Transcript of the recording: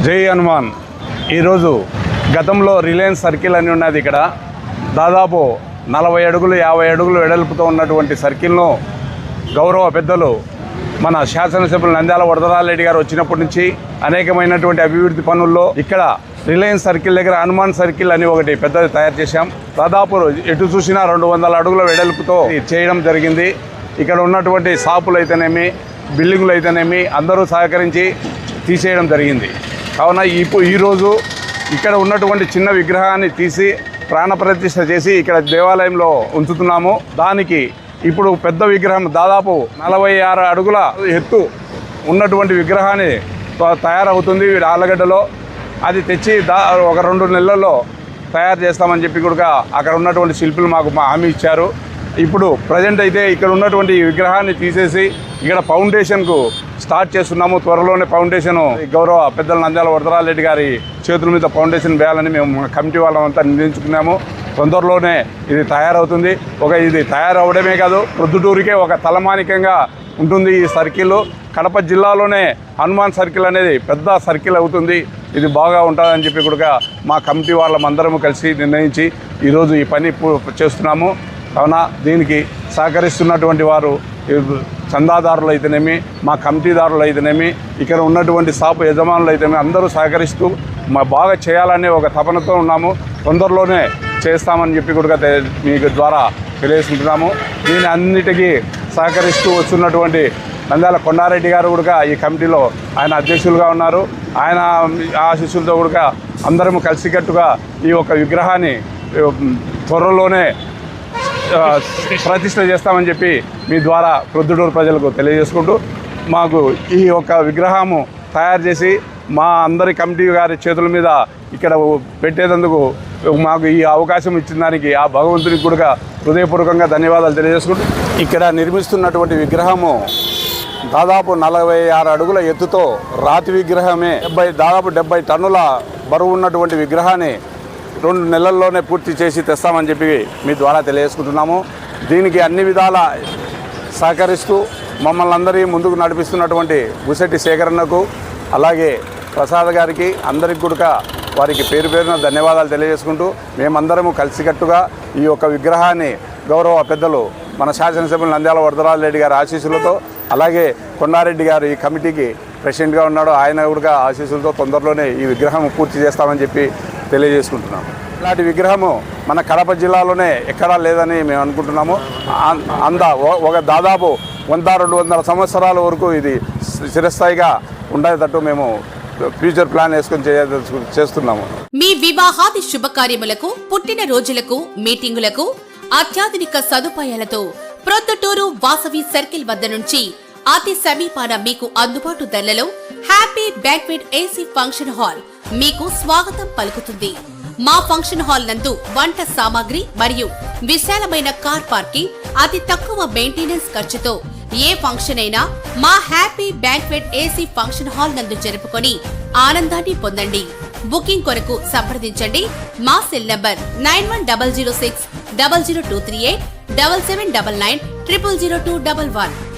జై హనుమాన్. ఈరోజు గతంలో రిలయన్స్ సర్కిల్ అని ఉన్నది. ఇక్కడ దాదాపు 40 అడుగులు 50 అడుగులు వెడల్పుతో ఉన్నటువంటి సర్కిల్ను గౌరవ పెద్దలు మన శాసనసభ్యులు నంద్యాల వరదరాజరెడ్డి గారు వచ్చినప్పటి నుంచి అనేకమైనటువంటి అభివృద్ధి పనుల్లో ఇక్కడ రిలయన్స్ సర్కిల్ దగ్గర హనుమాన్ సర్కిల్ అని ఒకటి పెద్దది తయారు చేశాం. దాదాపు ఎటు చూసినా 200 అడుగుల వెడల్పుతో చేయడం జరిగింది. ఇక్కడ ఉన్నటువంటి షాపులు అయితేనేమి బిల్డింగులు అయితేనేమి అందరూ సహకరించి తీసేయడం జరిగింది. కావున ఈరోజు ఇక్కడ ఉన్నటువంటి చిన్న విగ్రహాన్ని తీసి ప్రాణప్రతిష్ఠ చేసి ఇక్కడ దేవాలయంలో ఉంచుతున్నాము. దానికి ఇప్పుడు పెద్ద విగ్రహం దాదాపు 46 అడుగుల ఎత్తు ఉన్నటువంటి విగ్రహాన్ని తయారవుతుంది ఆలగడ్డలో. అది తెచ్చి ఒక 2 నెలల్లో తయారు చేస్తామని చెప్పి కూడా అక్కడ ఉన్నటువంటి శిల్పులు మాకు హామీ ఇచ్చారు. ఇప్పుడు ప్రజెంట్ అయితే ఇక్కడ ఉన్నటువంటి విగ్రహాన్ని తీసేసి ఇక్కడ ఫౌండేషన్కు స్టార్ట్ చేస్తున్నాము. త్వరలోనే ఫౌండేషన్ గౌరవ పెద్దల నంద్యాల వరదరాజరెడ్డి గారి చేతుల మీద ఫౌండేషన్ వేయాలని మేము కమిటీ వాళ్ళంతా నిర్ణయించుకున్నాము. తొందరలోనే ఇది తయారవుతుంది. ఇది తయారవడమే కాదు, ప్రొద్దుటూరికే ఒక తలమానికంగా ఉంటుంది ఈ సర్కిల్. కడప జిల్లాలోనే హనుమాన్ సర్కిల్ అనేది పెద్ద సర్కిల్ అవుతుంది. ఇది బాగా ఉంటుందని చెప్పి కూడా మా కమిటీ వాళ్ళమందరము కలిసి నిర్ణయించి ఈరోజు ఈ పని చేస్తున్నాము. కావున దీనికి సహకరిస్తున్నటువంటి వారు చందాదారులు అయితేనేమి మా కమిటీదారులు అయితేనేమి ఇక్కడ ఉన్నటువంటి షాపు యజమానులు అయితేనేమి అందరూ సహకరిస్తూ బాగా చేయాలనే ఒక తపనతో ఉన్నాము. తొందరలోనే చేస్తామని చెప్పి కూడా మీకు ద్వారా తెలియజేసుకుంటున్నాము. దీని అన్నిటికీ సహకరిస్తూ వస్తున్నటువంటి నంద్యాల కొండారెడ్డి గారు కూడా ఈ కమిటీలో ఆయన అధ్యక్షులుగా ఉన్నారు. ఆయన ఆశీస్సులతో కూడా అందరము కలిసికట్టుగా ఈ యొక్క విగ్రహాన్ని త్వరలోనే ప్రతిష్ఠ చేస్తామని చెప్పి మీ ద్వారా ప్రొద్దుటూరు ప్రజలకు తెలియజేసుకుంటూ మాకు ఈ యొక్క విగ్రహము తయారు చేసి మా అందరి కమిటీ గారి చేతుల మీద ఇక్కడ పెట్టేందుకు మాకు ఈ అవకాశం ఇచ్చిన దానికి ఆ భగవంతునికి కూడా హృదయపూర్వకంగా ధన్యవాదాలు తెలియజేసుకుంటూ ఇక్కడ నిర్మిస్తున్నటువంటి విగ్రహము దాదాపు 46 అడుగుల ఎత్తుతో రాతి విగ్రహమే దాదాపు 70 టన్నుల బరువు ఉన్నటువంటి విగ్రహాన్ని 2 నెలల్లోనే పూర్తి చేసి తెస్తామని చెప్పి మీ ద్వారా తెలియజేసుకుంటున్నాము. దీనికి అన్ని విధాల సహకరిస్తూ మమ్మల్ని అందరి ముందుకు నడిపిస్తున్నటువంటి గుసెట్టి సేకరణకు అలాగే ప్రసాద్ గారికి అందరికి కూడా వారికి పేరు పేరున ధన్యవాదాలు తెలియజేసుకుంటూ మేమందరము కలిసికట్టుగా ఈ యొక్క విగ్రహాన్ని గౌరవ పెద్దలు మన శాసనసభ్యులు నంద్యాల వరదరాజరెడ్డి గారి ఆశీస్సులతో అలాగే కొండారెడ్డి గారు ఈ కమిటీకి ప్రెసిడెంట్గా ఉన్నాడు. ఆయన కూడా ఆశీస్సులతో తొందరలోనే ఈ విగ్రహం పూర్తి చేస్తామని చెప్పి తెలియజేసుకుంటున్నాం. ఇలాంటి విగ్రహము మన కడప జిల్లాలోనే ఎక్కడా లేదని మేము అనుకుంటున్నాము. దాదాపు 100-200 సంవత్సరాల వరకు ఇది చిరస్థాయిగా ఉండేటట్టు మేము ఫ్యూచర్ ప్లాన్ వేసుకొని చేస్తున్నాము. మీ వివాహాది శుభకార్యములకు, పుట్టిన రోజులకు, మీటింగులకు అత్యాధునిక సదుపాయాలతో ప్రొద్దుటూరు వాసవి సర్కిల్ వద్ద నుంచి అతి సమీపాన మీకు అందుబాటు ధరలలో happy banquet AC function hall మీకు స్వాగతం పలుకుతుంది. మా ఫంక్షన్ హాల్ నందు వంట సామాగ్రి మరియు విశాలమైన కార్ పార్కింగ్, అతి తక్కువ మెయింటెనెన్స్ ఖర్చుతో ఏ ఫంక్షన్ అయినా మా happy banquet AC function hall నందు జరుపుకొని ఆనందాన్ని పొందండి. బుకింగ్ కొరకు సంప్రదించండి. మా సెల్ నంబర్ 9100600238 7799 000211.